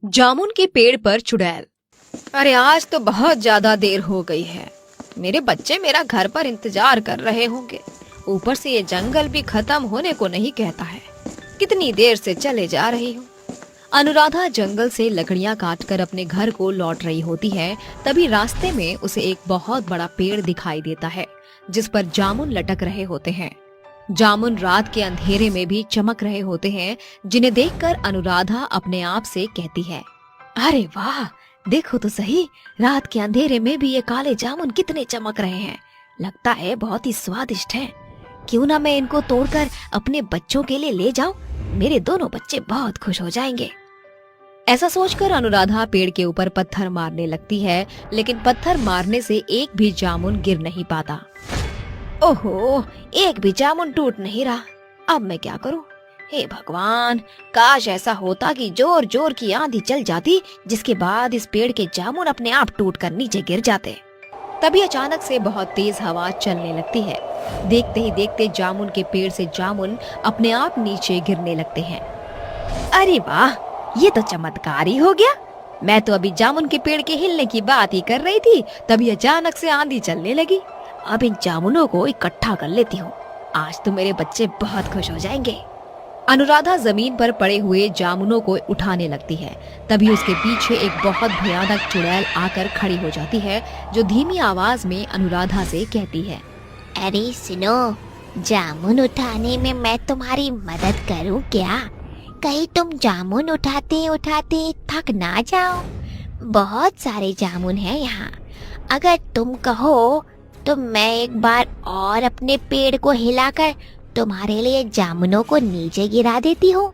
जामुन के पेड़ पर चुड़ैल। अरे आज तो बहुत ज्यादा देर हो गई है। मेरे बच्चे मेरा घर पर इंतजार कर रहे होंगे। ऊपर से ये जंगल भी खत्म होने को नहीं कहता है। कितनी देर से चले जा रही हूँ। अनुराधा जंगल से लकड़ियाँ काटकर अपने घर को लौट रही होती है। तभी रास्ते में उसे एक बहुत बड़ा पेड़ दिखाई देता है जिस पर जामुन लटक रहे होते हैं। जामुन रात के अंधेरे में भी चमक रहे होते हैं, जिन्हें देखकर अनुराधा अपने आप से कहती है, अरे वाह, देखो तो सही, रात के अंधेरे में भी ये काले जामुन कितने चमक रहे हैं। लगता है बहुत ही स्वादिष्ट हैं। क्यों ना मैं इनको तोड़कर अपने बच्चों के लिए ले जाऊं? मेरे दोनों बच्चे बहुत खुश हो जाएंगे। ऐसा सोचकर अनुराधा पेड़ के ऊपर पत्थर मारने लगती है, लेकिन पत्थर मारने से एक भी जामुन गिर नहीं पाता। ओहो, एक भी जामुन टूट नहीं रहा। अब मैं क्या करूं? हे भगवान, काश ऐसा होता कि जोर जोर की आंधी चल जाती, जिसके बाद इस पेड़ के जामुन अपने आप टूटकर नीचे गिर जाते। तभी अचानक से बहुत तेज हवा चलने लगती है। देखते ही देखते जामुन के पेड़ से जामुन अपने आप नीचे गिरने लगते हैं। अरे वाह, ये तो चमत्कार ही हो गया। मैं तो अभी जामुन के पेड़ के हिलने की बात ही कर रही थी, तभी अचानक से आंधी चलने लगी। अब इन जामुनों को इकट्ठा कर लेती हूँ। आज तो मेरे बच्चे बहुत खुश हो जाएंगे। अनुराधा जमीन पर पड़े हुए जामुनों को उठाने लगती है। तभी उसके पीछे एक बहुत भयानक चुड़ैल आकर खड़ी हो जाती है, जो धीमी आवाज में अनुराधा से कहती है, अरे सुनो, जामुन उठाने में मैं तुम्हारी मदद करूं क्या? कहीं तुम जामुन उठाते उठाते थक ना जाओ। बहुत सारे जामुन हैं यहाँ। अगर तुम कहो तो मैं एक बार और अपने पेड़ को हिलाकर तुम्हारे लिए जामुनों को नीचे गिरा देती हूँ।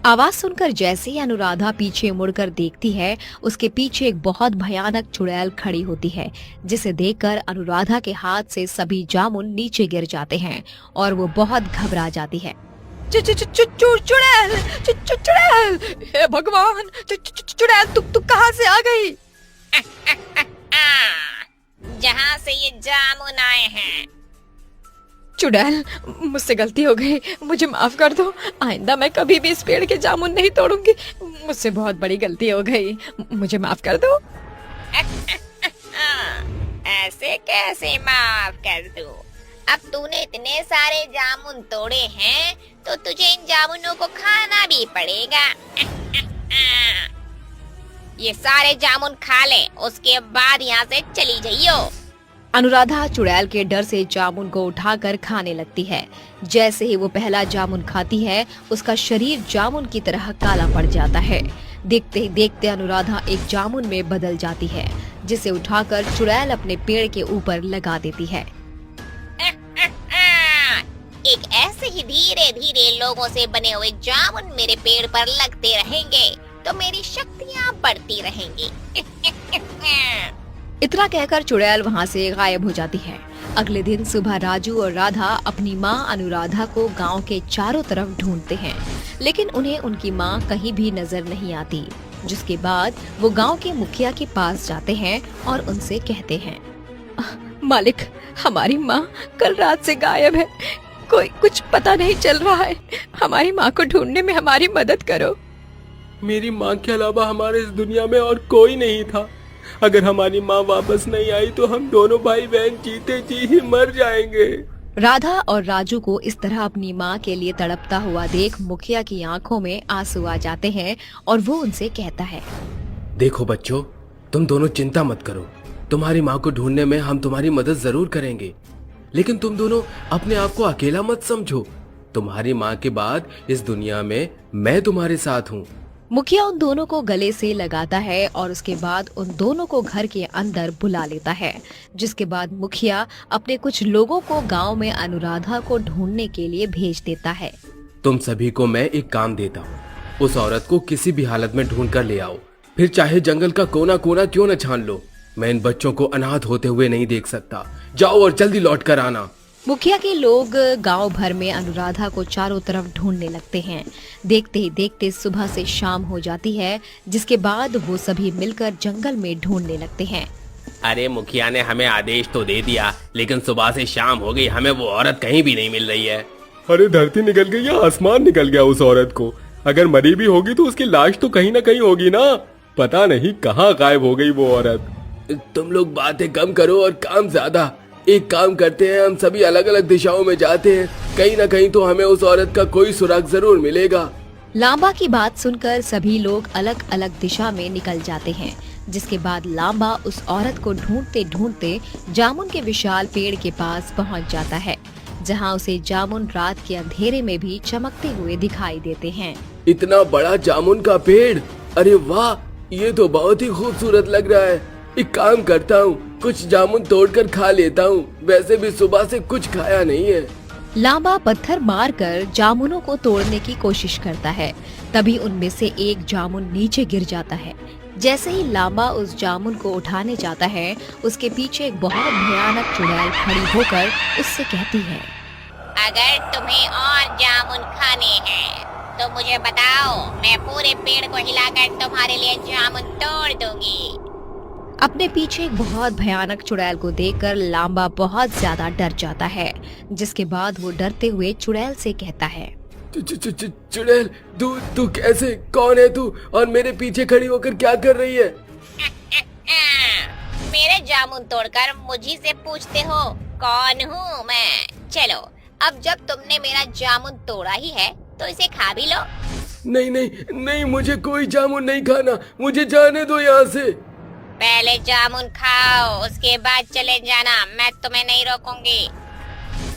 आवाज सुनकर जैसे ही अनुराधा पीछे मुड़कर देखती है, उसके पीछे एक बहुत भयानक चुड़ैल खड़ी होती है, जिसे देखकर अनुराधा के हाथ से सभी जामुन नीचे गिर जाते हैं और वो बहुत घबरा जाती है। चुड़ैल, चुड़ैल, हे भगवान, चुड़ैल तू कहाँ से आ गई? जहाँ से ये जामुन आए हैं। चुड़ैल, मुझसे गलती हो गई, मुझे माफ कर दो। आइंदा मैं कभी भी इस पेड़ के जामुन नहीं तोड़ूंगी। मुझसे बहुत बड़ी गलती हो गई, मुझे माफ कर दो। ऐसे कैसे माफ कर दूं? अब तूने इतने सारे जामुन तोड़े हैं तो तुझे इन जामुनों को खाना भी पड़ेगा। ये सारे जामुन खा ले, उसके बाद यहाँ से चली जाइयो। अनुराधा चुड़ैल के डर से जामुन को उठाकर खाने लगती है। जैसे ही वो पहला जामुन खाती है, उसका शरीर जामुन की तरह काला पड़ जाता है। देखते ही देखते अनुराधा एक जामुन में बदल जाती है, जिसे उठाकर चुड़ैल अपने पेड़ के ऊपर लगा देती है। एक ऐसे ही धीरे धीरे लोगों से बने हुए जामुन मेरे पेड़ पर लगते रहेंगे तो मेरी शक्तियाँ बढ़ती रहेंगी। इतना कहकर चुड़ैल वहाँ से गायब हो जाती है। अगले दिन सुबह राजू और राधा अपनी माँ अनुराधा को गांव के चारों तरफ ढूंढते हैं, लेकिन उन्हें उनकी माँ कहीं भी नजर नहीं आती। जिसके बाद वो गांव के मुखिया के पास जाते हैं और उनसे कहते हैं, मालिक, हमारी माँ कल रात से गायब है। कोई कुछ पता नहीं चल रहा है। हमारी माँ को ढूंढने में हमारी मदद करो। मेरी माँ के अलावा हमारे इस दुनिया में और कोई नहीं था। अगर हमारी माँ वापस नहीं आई तो हम दोनों भाई बहन जीते जी ही मर जाएंगे। राधा और राजू को इस तरह अपनी माँ के लिए तड़पता हुआ देख मुखिया की आंखों में आंसू आ जाते हैं और वो उनसे कहता है, देखो बच्चों, तुम दोनों चिंता मत करो। तुम्हारी माँ को ढूंढने में हम तुम्हारी मदद जरूर करेंगे, लेकिन तुम दोनों अपने आप को अकेला मत समझो। तुम्हारी माँ के बाद इस दुनिया में मैं तुम्हारे साथ हूँ। मुखिया उन दोनों को गले से लगाता है और उसके बाद उन दोनों को घर के अंदर बुला लेता है। जिसके बाद मुखिया अपने कुछ लोगों को गांव में अनुराधा को ढूंढने के लिए भेज देता है। तुम सभी को मैं एक काम देता हूँ, उस औरत को किसी भी हालत में ढूंढ कर ले आओ, फिर चाहे जंगल का कोना कोना क्यों न छान लो। मैं इन बच्चों को अनाथ होते हुए नहीं देख सकता। जाओ और जल्दी लौट कर आना। मुखिया के लोग गांव भर में अनुराधा को चारों तरफ ढूंढने लगते हैं। देखते ही देखते सुबह से शाम हो जाती है, जिसके बाद वो सभी मिलकर जंगल में ढूंढने लगते हैं। अरे मुखिया ने हमें आदेश तो दे दिया, लेकिन सुबह से शाम हो गई, हमें वो औरत कहीं भी नहीं मिल रही है। अरे धरती निकल गई या आसमान निकल गया उस औरत को? अगर मरी भी होगी तो उसकी लाश तो कहीं ना कहीं होगी ना। पता नहीं कहाँ गायब हो गई वो औरत। तुम लोग बातें कम करो और काम ज्यादा। एक काम करते हैं, हम सभी अलग अलग दिशाओं में जाते हैं, कहीं ना कहीं तो हमें उस औरत का कोई सुराग जरूर मिलेगा। लांबा की बात सुनकर सभी लोग अलग अलग दिशा में निकल जाते हैं, जिसके बाद लांबा उस औरत को ढूंढते ढूंढते जामुन के विशाल पेड़ के पास पहुंच जाता है, जहां उसे जामुन रात के अंधेरे में भी चमकते हुए दिखाई देते हैं। इतना बड़ा जामुन का पेड़, अरे वाह, ये तो बहुत ही खूबसूरत लग रहा है। एक काम करता हूँ, कुछ जामुन तोड़कर खा लेता हूँ, वैसे भी सुबह से कुछ खाया नहीं है। लांबा पत्थर मारकर जामुनों को तोड़ने की कोशिश करता है। तभी उनमें से एक जामुन नीचे गिर जाता है। जैसे ही लांबा उस जामुन को उठाने जाता है, उसके पीछे एक बहुत भयानक चुड़ैल खड़ी होकर उससे कहती है, अगर तुम्हें और जामुन खाने हैं तो मुझे बताओ, मैं पूरे पेड़ को हिलाकर तुम्हारे लिए जामुन तोड़ दूंगी। अपने पीछे एक बहुत भयानक चुड़ैल को देखकर लांबा बहुत ज्यादा डर जाता है, जिसके बाद वो डरते हुए चुड़ैल से कहता है, चुड़ैल, तू कैसे, कौन है तू और मेरे पीछे खड़ी होकर क्या कर रही है? मेरे जामुन तोड़कर मुझी से पूछते हो कौन हूँ मैं? चलो, अब जब तुमने मेरा जामुन तोड़ा ही है तो इसे खा भी लो। नहीं नहीं नहीं, मुझे कोई जामुन नहीं खाना, मुझे जाने दो यहाँ से। पहले जामुन खाओ, उसके बाद चले जाना, मैं तुम्हें नहीं रोकूंगी।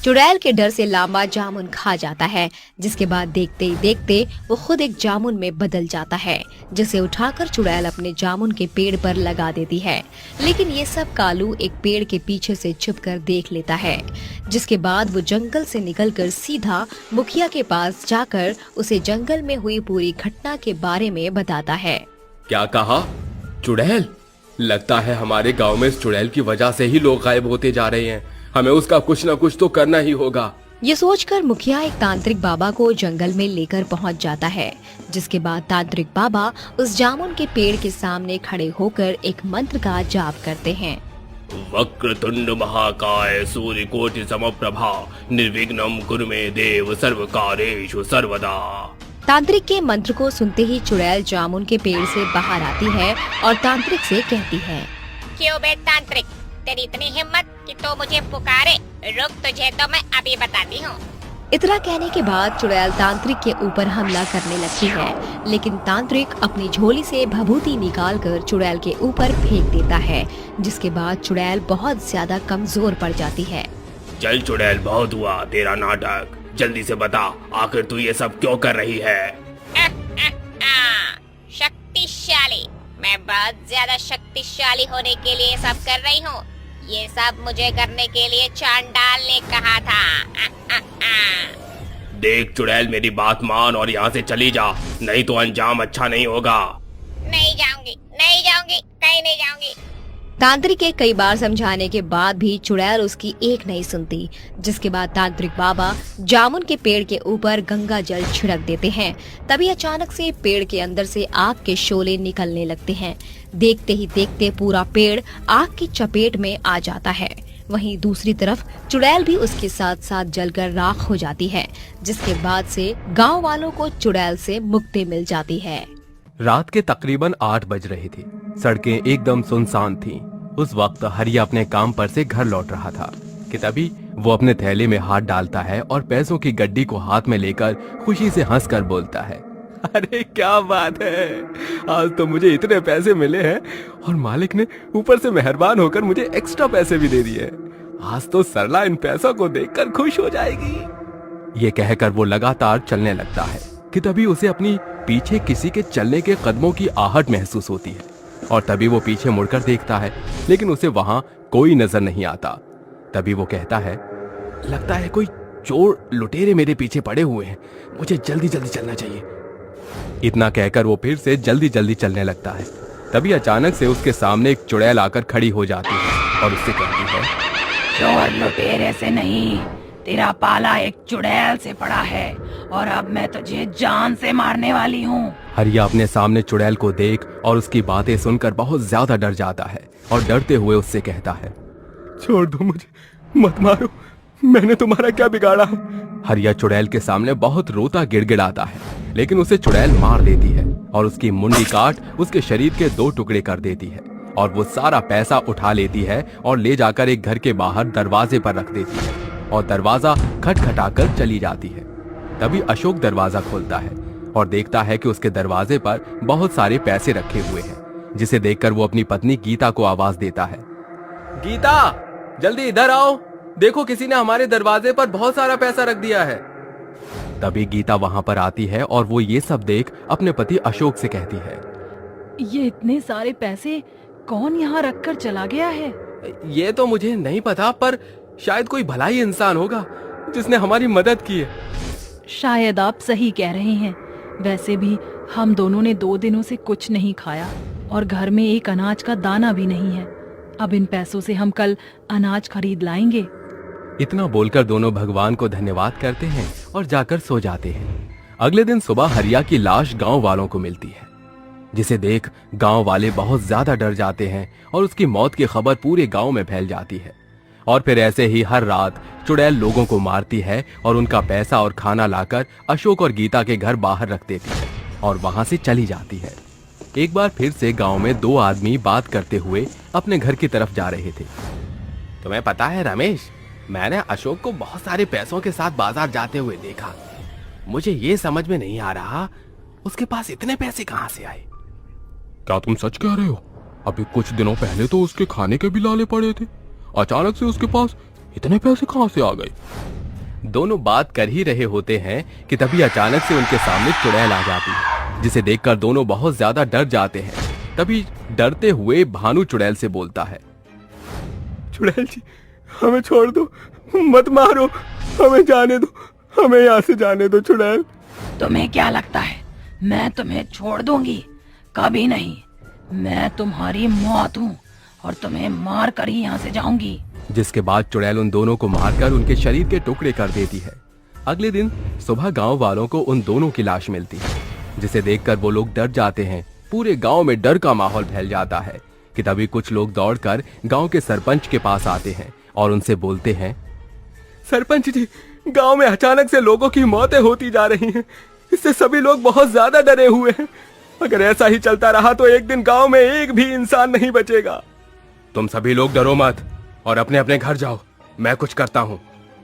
चुड़ैल के डर से लांबा जामुन खा जाता है, जिसके बाद देखते ही देखते वो खुद एक जामुन में बदल जाता है, जिसे उठाकर चुड़ैल अपने जामुन के पेड़ पर लगा देती है। लेकिन ये सब कालू एक पेड़ के पीछे से छुपकर देख लेता है, जिसके बाद वो जंगल से निकलकर सीधा मुखिया के पास जाकर उसे जंगल में हुई पूरी घटना के बारे में बताता है। क्या कहा? चुड़ैल? लगता है हमारे गांव में इस चुड़ैल की वजह से ही लोग गायब होते जा रहे हैं। हमें उसका कुछ न कुछ तो करना ही होगा। ये सोचकर मुखिया एक तांत्रिक बाबा को जंगल में लेकर पहुंच जाता है, जिसके बाद तांत्रिक बाबा उस जामुन के पेड़ के सामने खड़े होकर एक मंत्र का जाप करते हैं। वक्रतुंड महाकाय सूर्यकोटि समप्रभा निर्विघ्नं कुरु मे देव सर्वकार्येषु सर्वदा। तांत्रिक के मंत्र को सुनते ही चुड़ैल जामुन के पेड़ से बाहर आती है और तांत्रिक से कहती है, क्यों बे तांत्रिक, तेरी इतनी हिम्मत कि तो मुझे पुकारे? रुक, तुझे तो मैं अभी बताती हूँ। इतना कहने के बाद चुड़ैल तांत्रिक के ऊपर हमला करने लगती है, लेकिन तांत्रिक अपनी झोली से भभूति निकालकर चुड़ैल के ऊपर फेंक देता है, जिसके बाद चुड़ैल बहुत ज्यादा कमजोर पड़ जाती है। चल चुड़ैल, बहुत हुआ तेरा नाटक, जल्दी से बता, आखिर तू ये सब क्यों कर रही है? शक्तिशाली, मैं बहुत ज्यादा शक्तिशाली होने के लिए सब कर रही हूँ। ये सब मुझे करने के लिए चांडाल ने कहा था। देख चुड़ैल, मेरी बात मान और यहाँ से चली जा, नहीं तो अंजाम अच्छा नहीं होगा। नहीं जाऊंगी, नहीं जाऊंगी, कहीं नहीं जाऊंगी। तांत्रिक के कई बार समझाने के बाद भी चुड़ैल उसकी एक नहीं सुनती, जिसके बाद तांत्रिक बाबा जामुन के पेड़ के ऊपर गंगा जल छिड़क देते हैं। तभी अचानक से पेड़ के अंदर से आग के शोले निकलने लगते हैं। देखते ही देखते पूरा पेड़ आग की चपेट में आ जाता है। वहीं दूसरी तरफ चुड़ैल भी उसके साथ साथ जलकर राख हो जाती है, जिसके बाद से गाँव वालों को चुड़ैल से मुक्ति मिल जाती है। रात के तकरीबन 8 बज रहे थे। सड़कें एकदम सुनसान थीं। उस वक्त हरिया अपने काम पर से घर लौट रहा था कि तभी वो अपने थैले में हाथ डालता है और पैसों की गड्डी को हाथ में लेकर खुशी से हंसकर बोलता है, अरे क्या बात है, आज तो मुझे इतने पैसे मिले हैं और मालिक ने ऊपर से मेहरबान होकर मुझे एक्स्ट्रा पैसे भी दे दिए। आज तो सरला इन पैसों को देखकर खुश हो जाएगी। ये कहकर वो लगातार चलने लगता है कि तभी उसे अपनी पीछे किसी के चलने के कदमों की आहट महसूस होती है और तभी वो पीछे मुड़कर देखता है, लेकिन उसे वहां कोई नजर नहीं आता। तभी वो कहता है, लगता है कोई चोर लुटेरे मेरे पीछे पड़े हुए हैं, मुझे जल्दी जल्दी चलना चाहिए। इतना कहकर वो फिर से जल्दी जल्दी चलने लगता है। तभी अचानक से उसके सामने एक चुड़ैल आकर खड़ी हो जाती है और उससे कहती है, चोर लुटेरे से नहीं, तेरा पाला एक चुड़ैल से पड़ा है और अब मैं तुझे जान से मारने वाली हूँ। हरिया अपने सामने चुड़ैल को देख और उसकी बातें सुनकर बहुत ज्यादा डर जाता है और डरते हुए उससे कहता है, छोड़ दो मुझे, मत मारो, मैंने तुम्हारा क्या बिगाड़ा? हरिया चुड़ैल के सामने बहुत रोता गिड़गिड़ाता है, लेकिन उसे चुड़ैल मार देती है और उसकी मुंडी काट उसके शरीर के 2 टुकड़े कर देती है और वो सारा पैसा उठा लेती है और ले जाकर एक घर के बाहर दरवाजे पर रख देती है और दरवाजा खटखटाकर चली जाती है। तभी अशोक दरवाजा खोलता है और देखता है कि उसके दरवाजे पर बहुत सारे पैसे रखे हुए हैं, जिसे देखकर वो अपनी पत्नी गीता को आवाज देता है। गीता, जल्दी इधर आओ, देखो किसी ने हमारे दरवाजे पर बहुत सारा पैसा रख दिया है। तभी गीता वहां पर आती है और वो ये सब देख अपने पति अशोक से कहती है, ये इतने सारे पैसे कौन यहाँ रख कर चला गया है? ये तो मुझे नहीं पता, पर शायद कोई भला ही इंसान होगा जिसने हमारी मदद की है। शायद आप सही कह रहे हैं। वैसे भी हम दोनों ने 2 दिनों से कुछ नहीं खाया और घर में एक अनाज का दाना भी नहीं है। अब इन पैसों से हम कल अनाज खरीद लाएंगे। इतना बोलकर दोनों भगवान को धन्यवाद करते हैं और जाकर सो जाते हैं। अगले दिन सुबह हरिया की लाश गांव वालों को मिलती है, जिसे देख गांव वाले बहुत ज्यादा डर जाते हैं और उसकी मौत की खबर पूरे गांव में फैल जाती है। और फिर ऐसे ही हर रात चुड़ैल लोगों को मारती है और उनका पैसा और खाना लाकर अशोक और गीता के घर बाहर रख देती है और वहां से चली जाती है। एक बार फिर से गांव में 2 आदमी बात करते हुए अपने घर की तरफ जा रहे थे। तुम्हें पता है रमेश, मैंने अशोक को बहुत सारे पैसों के साथ बाजार जाते हुए देखा। मुझे ये समझ में नहीं आ रहा उसके पास इतने पैसे कहां से आए। क्या तुम सच कह रहे हो? अभी कुछ दिनों पहले तो उसके खाने के भी लाले पड़े थे, अचानक से उसके पास इतने पैसे कहां से आ गए? दोनों बात कर ही रहे होते हैं कि तभी अचानक से उनके सामने चुड़ैल आ जाती है, जिसे देखकर दोनों बहुत ज्यादा डर जाते हैं। तभी डरते हुए भानु चुड़ैल से बोलता है, चुड़ैल जी, हमें छोड़ दो, मत मारो, हमें जाने दो, हमें यहाँ से जाने दो चुड़ैल। तुम्हें क्या लगता है मैं तुम्हें छोड़ दूंगी? कभी नहीं। मैं तुम्हारी मौत हूँ और तुम्हें मार कर ही यहाँ से जाऊंगी। जिसके बाद चुड़ैल उन दोनों को मारकर उनके शरीर के टुकड़े कर देती है। अगले दिन सुबह गांव वालों को उन दोनों की लाश मिलती है, जिसे देखकर वो लोग डर जाते हैं। पूरे गांव में डर का माहौल फैल जाता है कि तभी कुछ लोग दौड़कर गांव के सरपंच के पास आते हैं और उनसे बोलते हैं, सरपंच जी, गांव में अचानक से लोगों की मौतें होती जा रही हैं। इससे सभी लोग बहुत ज्यादा डरे हुए हैं। अगर ऐसा ही चलता रहा तो एक दिन गांव में एक भी इंसान नहीं बचेगा। तुम सभी लोग डरो मत और अपने अपने घर जाओ, मैं कुछ करता हूँ।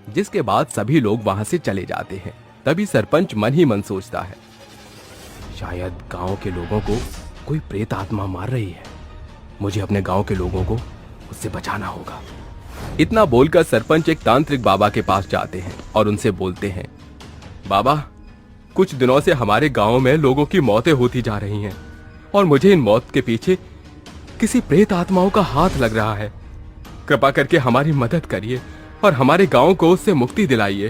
जिसके बाद सभी लोग वहां से चले जाते हैं। तभी सरपंच मन ही मन सोचता है, शायद गांव के लोगों को कोई प्रेत आत्मा मार रही है। मुझे अपने गांव के लोगों को उससे बचाना होगा। इतना बोलकर सरपंच एक तांत्रिक बाबा के पास जाते हैं और उनसे बोलते हैं, बाबा, कुछ दिनों से हमारे गांव में लोगों की मौतें होती जा रही हैं और मुझे इन मौत के पीछे किसी प्रेत आत्माओं का हाथ लग रहा है। कृपा करके हमारी मदद करिए और हमारे गांव को उससे मुक्ति दिलाइए।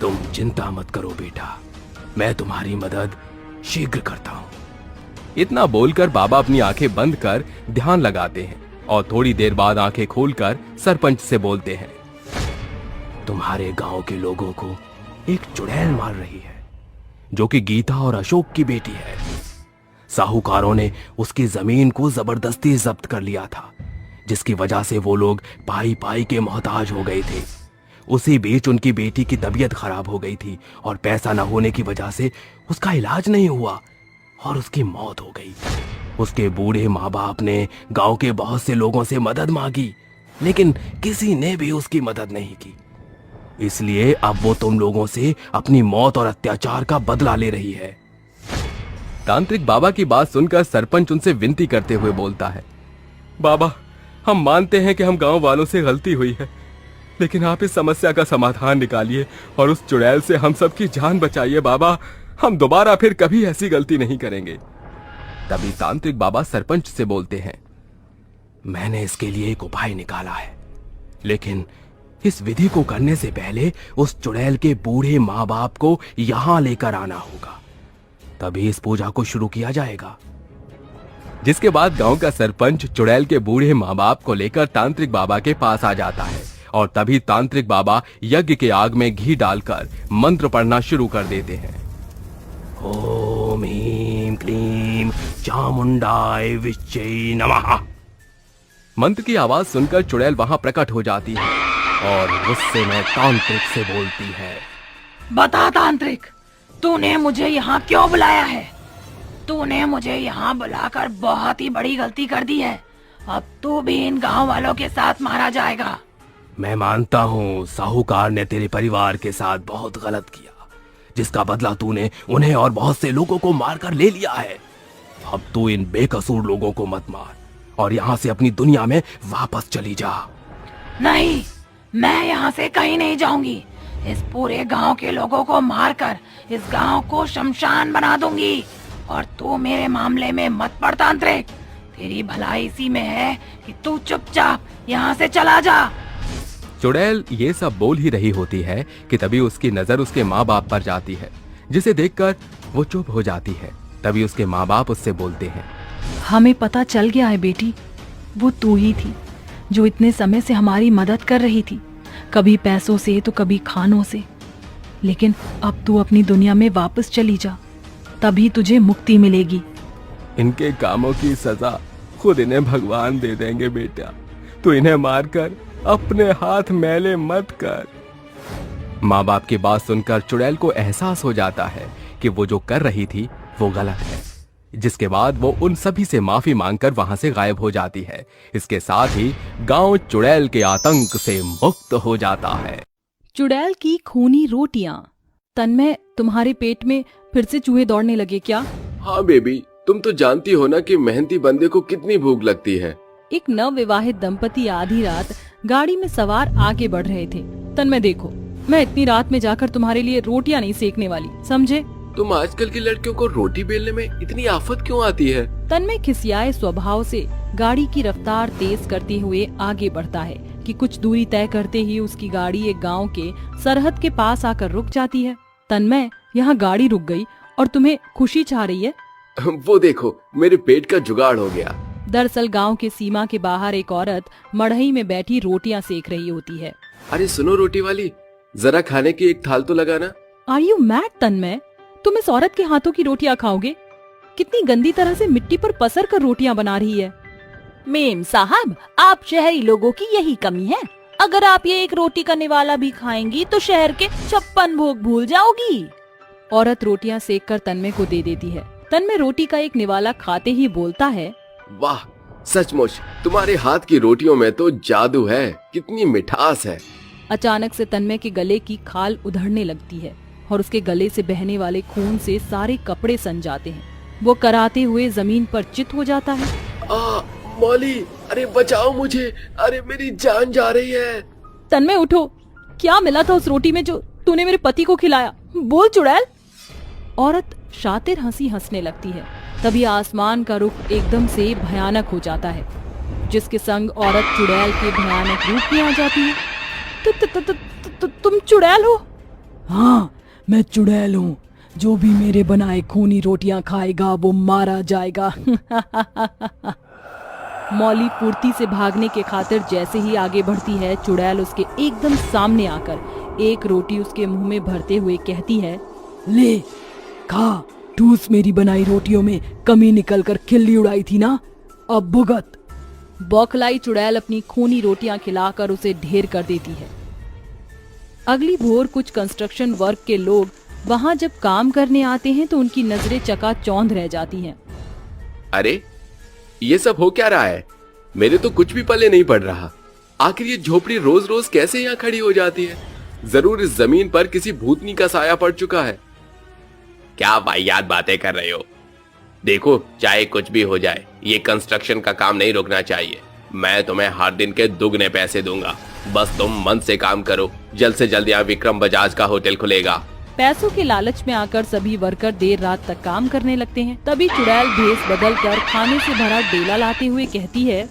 तुम चिंता मत करो बेटा, मैं तुम्हारी मदद शीघ्र करता हूँ। इतना बोलकर बाबा अपनी आंखें बंद कर ध्यान लगाते हैं और थोड़ी देर बाद आंखें खोलकर सरपंच से बोलते हैं, तुम्हारे गांव के लोगों को एक चुड़ैल मार रही है, जो कि गीता और अशोक की बेटी है। साहूकारों ने उसकी जमीन को जबरदस्ती जब्त कर लिया था, जिसकी वजह से वो लोग पाई पाई के मोहताज हो गए थे। उसी बीच उनकी बेटी की तबीयत खराब हो गई थी और पैसा न होने की वजह से उसका इलाज नहीं हुआ और उसकी मौत हो गई। उसके बूढ़े माँ बाप ने गांव के बहुत से लोगों से मदद मांगी, लेकिन किसी ने भी उसकी मदद नहीं की। इसलिए अब वो तुम लोगों से अपनी मौत और अत्याचार का बदला ले रही है। तांत्रिक बाबा की बात सुनकर सरपंच उनसे विनती करते हुए बोलता है, बाबा, हम मानते हैं कि हम गांव वालों से गलती हुई है, लेकिन आप इस समस्या का समाधान निकालिए और उस चुड़ैल से हम सबकी जान बचाइए। बाबा, हम दोबारा फिर कभी ऐसी गलती नहीं करेंगे। तभी तांत्रिक बाबा सरपंच से बोलते हैं, मैंने इसके लिए एक उपाय निकाला है, लेकिन इस विधि को करने से पहले उस चुड़ैल के बूढ़े माँ बाप को यहां लेकर आना होगा, तभी इस पूजा को शुरू किया जाएगा। जिसके बाद गांव का सरपंच चुड़ैल के बूढ़े माँ बाप को लेकर तांत्रिक बाबा के पास आ जाता है और तभी तांत्रिक बाबा यज्ञ के आग में घी डालकर मंत्र पढ़ना शुरू कर देते हैं। ओम ह्रीं क्लीं चामुंडाय विच्चे नमः। मंत्र की आवाज सुनकर चुड़ैल वहां प्रकट हो जाती है और गुस्से में तांत्रिक से बोलती है। बता तांत्रिक, तूने मुझे यहाँ क्यों बुलाया है? तूने मुझे यहाँ बुलाकर बहुत ही बड़ी गलती कर दी है। अब तू भी इन गांव वालों के साथ मारा जाएगा। मैं मानता हूँ साहूकार ने तेरे परिवार के साथ बहुत गलत किया, जिसका बदला तूने उन्हें और बहुत से लोगों को मारकर ले लिया है। अब तू इन बेकसूर लोगों को मत मार और यहाँ से अपनी दुनिया में वापस चली जा। नहीं, मैं यहाँ से कहीं नहीं जाऊंगी। इस पूरे गांव के लोगों को मारकर इस गांव को शमशान बना दूंगी। और तू मेरे मामले में मत पड़ तांत्रिक। तेरी भलाई इसी में है कि तू चुपचाप यहाँ से चला जा। चुड़ैल ये सब बोल ही रही होती है कि तभी उसकी नजर उसके माँ बाप पर जाती है, जिसे देखकर वो चुप हो जाती है। तभी उसके माँ बाप उससे बोलते हैं, हमें पता चल गया है बेटी, वो तू ही थी जो इतने समय से हमारी मदद कर रही थी, कभी पैसों से तो कभी खानों से। लेकिन अब तू अपनी दुनिया में वापस चली जा, तभी तुझे मुक्ति मिलेगी। इनके कामों की सजा खुद इन्हें भगवान दे देंगे बेटा, तो इन्हें मारकर अपने हाथ मैले मत कर। माँ बाप की बात सुनकर चुड़ैल को एहसास हो जाता है कि वो जो कर रही थी वो गलत है, जिसके बाद वो उन सभी से माफी मांगकर वहां से गायब हो जाती है। इसके साथ ही गांव चुड़ैल के आतंक से मुक्त हो जाता है। चुड़ैल की खूनी रोटियां। तन्मय, तुम्हारे पेट में फिर से चूहे दौड़ने लगे क्या? हाँ बेबी, तुम तो जानती हो ना कि मेहनती बंदे को कितनी भूख लगती है। एक नवविवाहित दंपति आधी रात गाड़ी में सवार आगे बढ़ रहे थे। तन्मय देखो, मैं इतनी रात में जाकर तुम्हारे लिए रोटियां नहीं सेकने वाली, समझे? तुम आजकल की लड़कियों को रोटी बेलने में इतनी आफत क्यों आती है? तन्मय खिसियाए स्वभाव से गाड़ी की रफ्तार तेज करते हुए आगे बढ़ता है कि कुछ दूरी तय करते ही उसकी गाड़ी एक गांव के सरहद के पास आकर रुक जाती है। तन्मय, यहाँ गाड़ी रुक गई और तुम्हें खुशी छा रही है? वो देखो, मेरे पेट का जुगाड़ हो गया। दरअसल गांव के सीमा के बाहर एक औरत मड़ई में बैठी रोटियां सेक रही होती है। अरे सुनो रोटी वाली, जरा खाने की एक थाल तो लगाना। आर यू मैड तन्मय? तुम इस औरत के हाथों की रोटियां खाओगे? कितनी गंदी तरह से मिट्टी पर पसर कर रोटियां बना रही है। मेम साहब, आप शहरी लोगों की यही कमी है। अगर आप ये एक रोटी का निवाला भी खाएंगी तो शहर के 56 भोग भूल जाओगी। औरत रोटियां सेक कर तन्मय को दे देती है। तन्मय रोटी का एक निवाला खाते ही बोलता है, वाह, सचमुच तुम्हारे हाथ की रोटियों में तो जादू है, कितनी मिठास है। अचानक से तन्मय के गले की खाल उधड़ने लगती है और उसके गले से बहने वाले खून से सारे कपड़े सन जाते हैं। वो कराते हुए जमीन पर चित हो जाता है। मौली, अरे बचाओ मुझे, अरे मेरी जान जा रही है। तन्मय उठो, क्या मिला था उस रोटी में जो तूने मेरे पति को खिलाया? बोल चुड़ैल। औरत शातिर हंसी हंसने लगती है। तभी आसमान का रुख एकदम से भयानक हो जाता है, जिसके संग औरत चुड़ैल के भयानक रूप में आ जाती है। तुम चुड़ैल हो? हाँ, मैं चुड़ैल हूँ। जो भी मेरे बनाए खूनी रोटियां खाएगा वो मारा जाएगा। मौली पूर्ति से भागने के खातिर जैसे ही आगे बढ़ती है, चुड़ैल उसके एकदम सामने आकर एक रोटी उसके मुंह में भरते हुए कहती है, ले खा, ठूस मेरी बनाई रोटियों में कमी निकल कर खिल्ली उड़ाई थी ना, अब भुगत। बौखलाई चुड़ैल अपनी खूनी रोटियां खिलाकर उसे ढेर कर देती है। अगली भोर कुछ कंस्ट्रक्शन वर्क के लोग वहां जब काम करने आते हैं तो उनकी नजरें चकाचौंध रह जाती हैं। अरे ये सब हो क्या रहा है? मेरे तो कुछ भी पल्ले नहीं पड़ रहा। आखिर ये झोपड़ी रोज रोज कैसे यहाँ खड़ी हो जाती है? जरूर इस जमीन पर किसी भूतनी का साया पड़ चुका है। क्या वाहियात बातें कर रहे हो? देखो, चाहे कुछ भी हो जाए, ये कंस्ट्रक्शन का काम नहीं रुकना चाहिए। मैं तुम्हें हर दिन के दुगने पैसे दूंगा, बस तुम मन से काम करो। जल्द से जल्द यहाँ विक्रम बजाज का होटल खुलेगा। पैसों के लालच में आकर सभी वर्कर देर रात तक काम करने लगते हैं। तभी चुड़ैल भेष बदल कर खाने से भरा डेला लाते हुए कहती है,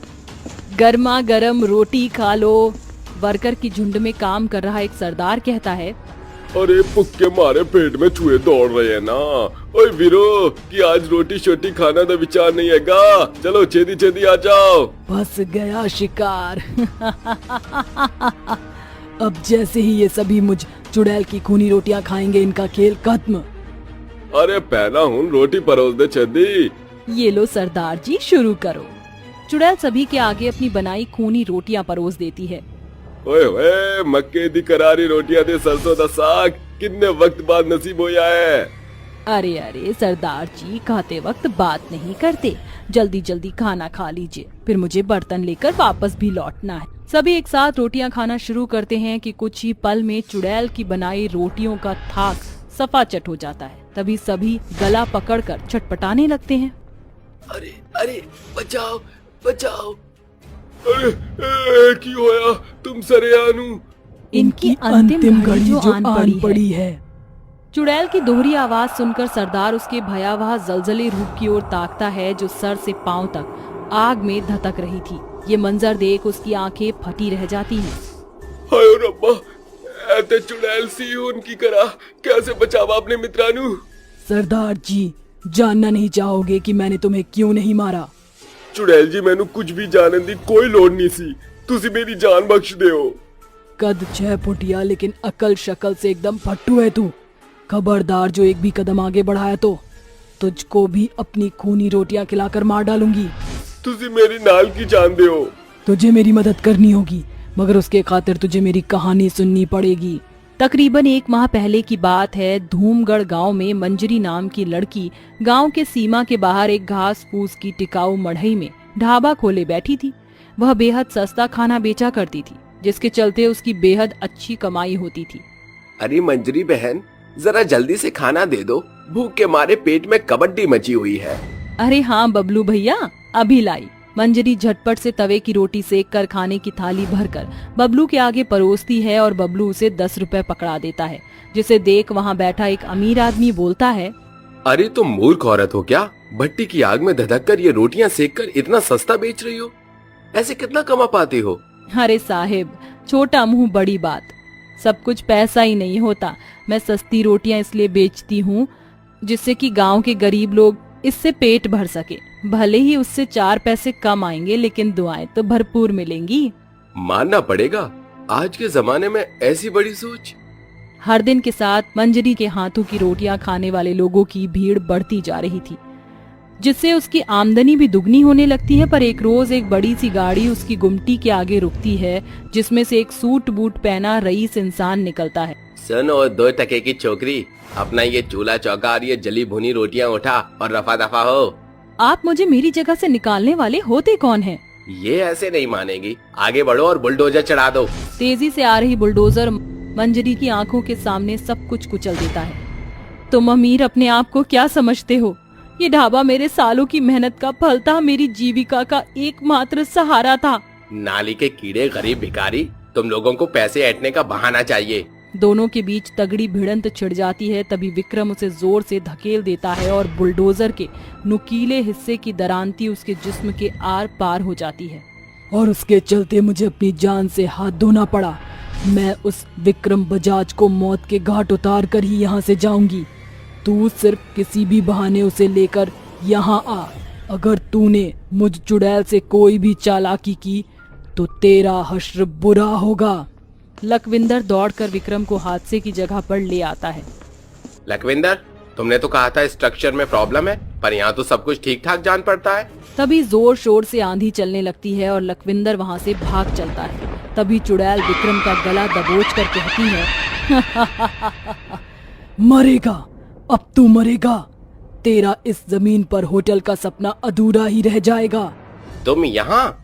गर्मा गर्म रोटी खा लो। वर्कर की झुंड में काम कर रहा एक सरदार कहता है, अरे पुक्के मारे पेट में चूहे दौड़ रहे हैं ना। ओए वीरो, कि आज रोटी शोटी खाना तो विचार नहीं हैगा। चलो छेदी छेदी आ जाओ। फंस गया शिकार। अब जैसे ही ये सभी मुझ चुड़ैल की खूनी रोटियां खाएंगे, इनका खेल खत्म। अरे पहला हूँ, रोटी परोस दे छेदी। ये लो सरदार जी, शुरू करो। चुड़ैल सभी के आगे अपनी बनाई खूनी रोटियां परोस देती है। ओए ओए मक्के दी करारी रोटियां ते सरसों दा साग कितने वक्त बाद नसीब होया है। अरे अरे सरदार जी, खाते वक्त बात नहीं करते, जल्दी जल्दी खाना खा लीजिए, फिर मुझे बर्तन लेकर वापस भी लौटना है। सभी एक साथ रोटियां खाना शुरू करते हैं कि कुछ ही पल में चुड़ैल की बनाई रोटियों का थाक सफाचट हो जाता है। तभी सभी गला पकड़कर छटपटाने लगते हैं। अरे अरे बचाओ बचाओ। अरे की होया तुम सरेआनू। इनकी अंतिम घड़ी जो आन पड़ी है। है। चुड़ैल की दोहरी आवाज सुनकर सरदार उसके भयावह जलजले रूप की ओर ताकता है, जो सर से पांव तक आग में धधक रही थी। ये मंजर देख उसकी आंखें फटी रह जाती हैं। हाय रब्बा, ऐते चुड़ैल सी उनकी करा कैसे बचावा अपने मित्रानू। सरदार जी, जानना नहीं चाहोगे कि मैंने तुम्हें क्यों नहीं मारा? चुड़ैल जी मैनू कुछ भी जानन दी कोई लोड़ नहीं सी, तुसी मेरी जान बख्श दियो। कद 6 फुटिया लेकिन अकल शक्ल से एकदम फट्टू है तू। खबरदार जो एक भी कदम आगे बढ़ाया तो तुझको भी अपनी खूनी रोटियां खिलाकर मार डालूंगी। तुसी मेरी नाल की जान दियो। तुझे मेरी मदद करनी होगी, मगर उसके खातिर तुझे मेरी कहानी सुननी पड़ेगी। तकरीबन 1 माह पहले की बात है। धूमगढ़ गांव में मंजरी नाम की लड़की गांव के सीमा के बाहर एक घास फूस की टिकाऊ मढ़ई में ढाबा खोले बैठी थी। वह बेहद सस्ता खाना बेचा करती थी, जिसके चलते उसकी बेहद अच्छी कमाई होती थी। अरे मंजरी बहन, जरा जल्दी से खाना दे दो, भूख के मारे पेट में कबड्डी मची हुई है। अरे हाँ बबलू भैया, अभी लाई। मंजरी झटपट से तवे की रोटी सेक कर खाने की थाली भरकर बबलू के आगे परोसती है और बबलू उसे 10 रुपए पकड़ा देता है, जिसे देख वहाँ बैठा एक अमीर आदमी बोलता है, अरे तुम मूर्ख औरत हो क्या? भट्टी की आग में धधक कर ये रोटियां सेक कर इतना सस्ता बेच रही हो, ऐसे कितना कमा पाते हो? अरे साहिब, छोटा मुंह बड़ी बात, सब कुछ पैसा ही नहीं होता। मैं सस्ती रोटियां इसलिए बेचती हूँ जिससे कि गांव के गरीब लोग इससे पेट भर सके। भले ही उससे 4 पैसे कम आएंगे, लेकिन दुआएं तो भरपूर मिलेंगी। मानना पड़ेगा, आज के जमाने में ऐसी बड़ी सोच। हर दिन के साथ मंजरी के हाथों की रोटियां खाने वाले लोगों की भीड़ बढ़ती जा रही थी, जिससे उसकी आमदनी भी दुगनी होने लगती है। पर एक रोज एक बड़ी सी गाड़ी उसकी गुमटी के आगे रुकती है, जिसमें से एक सूट बूट पहना रईस इंसान निकलता है। सुनो 2 टके की छोकरी, अपना ये चूल्हा चौका और ये जली भुनी रोटियां उठा और रफा दफा हो। आप मुझे मेरी जगह से निकालने वाले होते कौन हैं? ये ऐसे नहीं मानेगी, आगे बढ़ो और बुलडोजर चढ़ा दो। तेजी से आ रही बुलडोजर मंजरी की आंखों के सामने सब कुछ कुचल देता है। तुम अमीर अपने आप को क्या समझते हो? ये ढाबा मेरे सालों की मेहनत का फल था, मेरी जीविका का एकमात्र सहारा था। नाली के कीड़े गरीब भिखारी, तुम लोगों को पैसे ऐंठने का बहाना चाहिए। दोनों के बीच तगड़ी भिड़ंत छिड़ जाती है। तभी विक्रम उसे जोर से धकेल देता है और बुलडोजर के नुकीले हिस्से की दरांती उसके जिस्म के आर पार हो जाती है। और उसके चलते मुझे अपनी जान से हाथ धोना पड़ा। मैं उस विक्रम बजाज को मौत के घाट उतार कर ही यहाँ से जाऊंगी। तू सिर्फ किसी भी बहाने उसे लेकर यहाँ आ। अगर तूने मुझ चुड़ैल से कोई भी चालाकी की तो तेरा हश्र बुरा होगा। लखविंदर दौड़कर विक्रम को हादसे की जगह पर ले आता है। लखविंदर, तुमने तो कहा था स्ट्रक्चर में प्रॉब्लम है, पर यहाँ तो सब कुछ ठीक ठाक जान पड़ता है। तभी जोर शोर से आंधी चलने लगती है और लखविंदर वहाँ से भाग चलता है। तभी चुड़ैल विक्रम का गला दबोच कर कहती है, मरेगा, अब तू मरेगा। तेरा इस जमीन पर होटल का सपना अधूरा ही रह जाएगा। तुम यहाँ?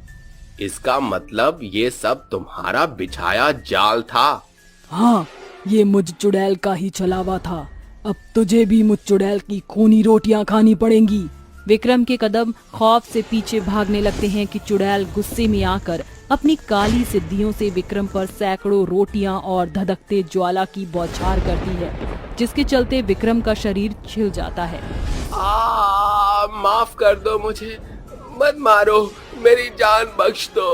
इसका मतलब ये सब तुम्हारा बिछाया जाल था। हाँ, ये मुझ चुड़ैल का ही छलावा था। अब तुझे भी मुझ चुड़ैल की खूनी रोटियां खानी पड़ेंगी। विक्रम के कदम खौफ से पीछे भागने लगते हैं कि चुड़ैल गुस्से में आकर अपनी काली सिद्धियों से विक्रम पर सैकड़ों रोटियां और धधकते ज्वाला की बौछार करती है, जिसके चलते विक्रम का शरीर छिल जाता है। माफ कर दो मुझे, मत मारो, मेरी जान बख्श दो।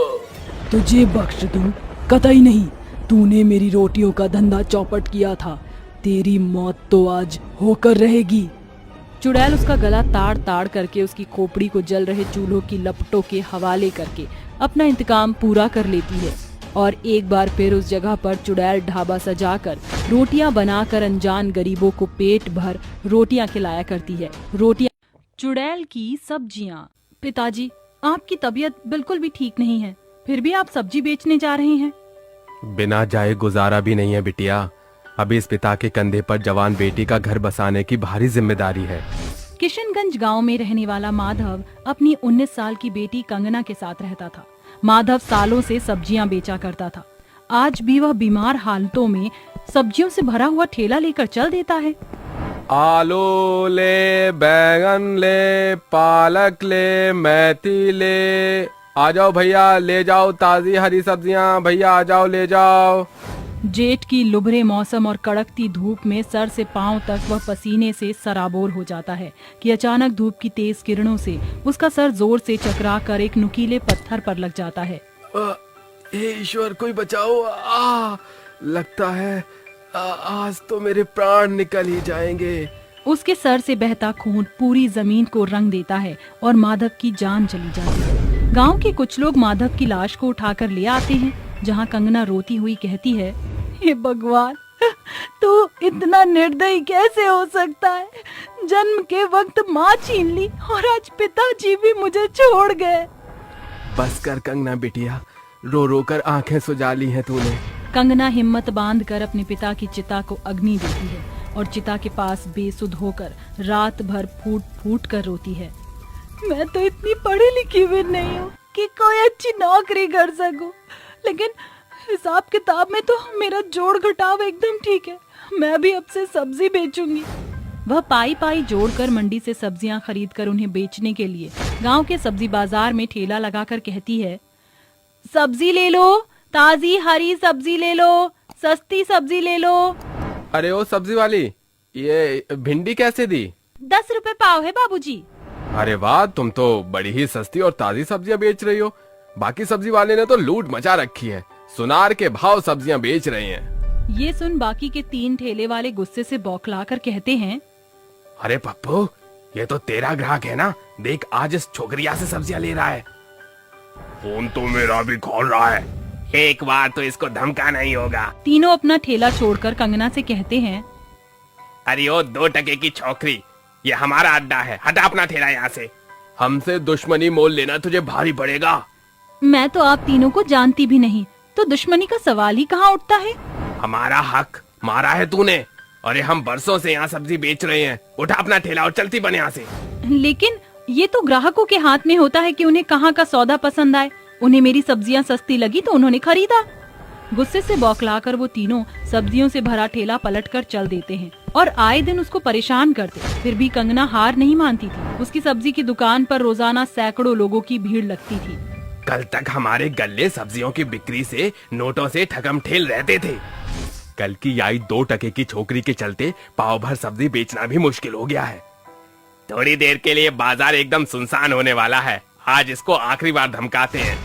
तुझे बख्श दूं? कतई नहीं। तूने मेरी रोटियों का धंधा चौपट किया था, तेरी मौत तो आज होकर रहेगी। चुड़ैल उसका गला ताड़ ताड़ करके उसकी खोपड़ी को जल रहे चूल्हों की लपटों के हवाले करके अपना इंतकाम पूरा कर लेती है और एक बार फिर उस जगह पर चुड़ैल ढाबा सजाकर रोटियां बनाकर अनजान गरीबों को पेट भर रोटियां खिलाया करती है। रोटियां। चुड़ैल की सब्जियां। पिताजी, आपकी तबीयत बिल्कुल भी ठीक नहीं है, फिर भी आप सब्जी बेचने जा रहे हैं? बिना जाए गुजारा भी नहीं है बिटिया। अभी इस पिता के कंधे पर जवान बेटी का घर बसाने की भारी जिम्मेदारी है। किशनगंज गांव में रहने वाला माधव अपनी 19 साल की बेटी कंगना के साथ रहता था। माधव सालों से सब्जियां बेचा करता था। आज भी वह बीमार हालतों में सब्जियों से भरा हुआ ठेला लेकर चल देता है। आलू ले, बैंगन ले, पालक ले, मेथी ले, आ जाओ भैया, ले जाओ ताजी हरी सब्जियां, भैया आ जाओ ले जाओ। जेठ की लुभरे मौसम और कड़कती धूप में सर से पांव तक वह पसीने से सराबोर हो जाता है कि अचानक धूप की तेज किरणों से उसका सर जोर से चकरा कर एक नुकीले पत्थर पर लग जाता है। हे ईश्वर, कोई बचाओ! लगता है आज तो मेरे प्राण निकल ही जाएंगे। उसके सर से बहता खून पूरी जमीन को रंग देता है और माधव की जान चली जाती है। गांव के कुछ लोग माधव की लाश को उठाकर ले आते हैं, जहां कंगना रोती हुई कहती है, हे भगवान, तू इतना निर्दयी कैसे हो सकता है? जन्म के वक्त माँ छीन ली और आज पिताजी भी मुझे छोड़ गए। बस कर कंगना बिटिया, रो रो कर आंखें सुजा ली हैं तूने। कंगना हिम्मत बांधकर अपने पिता की चिता को अग्नि देती है और चिता के पास बेसुध होकर रात भर फूट फूट कर रोती है। मैं तो इतनी पढ़ी लिखी भी नहीं हूँ कि कोई अच्छी नौकरी कर सकूं, लेकिन हिसाब किताब में तो मेरा जोड़ घटाव एकदम ठीक है। मैं भी अब से सब्जी बेचूंगी। वह पाई पाई जोड़कर मंडी से सब्जियां खरीदकर उन्हें बेचने के लिए गांव के सब्जी बाजार में ठेला लगाकर कहती है, सब्जी ले लो, ताजी हरी सब्जी ले लो, सस्ती सब्जी ले लो। अरे ओ सब्जी वाली, ये भिंडी कैसे दी? 10 रुपए पाव है बाबूजी। अरे वाह, तुम तो बड़ी ही सस्ती और ताजी सब्जियां बेच रही हो। बाकी सब्जी वाले ने तो लूट मचा रखी है, सुनार के भाव सब्जियां बेच रहे हैं। ये सुन बाकी के 3 ठेले वाले गुस्से से बौखलाकर कहते हैं, अरे पप्पू, ये तो तेरा ग्राहक है ना? देख, आज इस छोकरिया से सब्जियां ले रहा है। फोन तो मेरा भी खोल रहा है, एक बार तो इसको धमकाना ही होगा। तीनों अपना ठेला छोड़कर कंगना से कहते हैं, अरे ओ 2 टके की छोकरी, ये हमारा अड्डा है, हटा अपना ठेला यहाँ से। हमसे दुश्मनी मोल लेना तुझे भारी पड़ेगा। मैं तो आप तीनों को जानती भी नहीं, तो दुश्मनी का सवाल ही कहाँ उठता है? हमारा हक मारा है तूने। अरे हम बरसों से यहाँ सब्जी बेच रहे हैं, उठा अपना ठेला और चलती बन यहाँ से। लेकिन ये तो ग्राहकों के हाथ में होता है कि उन्हें कहाँ का सौदा पसंद आए। उन्हें मेरी सब्जियां सस्ती लगी तो उन्होंने खरीदा। गुस्से से बौखलाकर वो तीनों सब्जियों से भरा ठेला पलटकर चल देते हैं और आए दिन उसको परेशान करते। फिर भी कंगना हार नहीं मानती थी। उसकी सब्जी की दुकान पर रोजाना सैकड़ों लोगों की भीड़ लगती थी। कल तक हमारे गल्ले सब्जियों की बिक्री से नोटों से ठगम ठेल रहते थे। कल की आई 2 टके की छोकरी के चलते पाव भर सब्जी बेचना भी मुश्किल हो गया है। थोड़ी देर के लिए बाजार एकदम सुनसान होने वाला है, आज इसको आखिरी बार धमकाते हैं।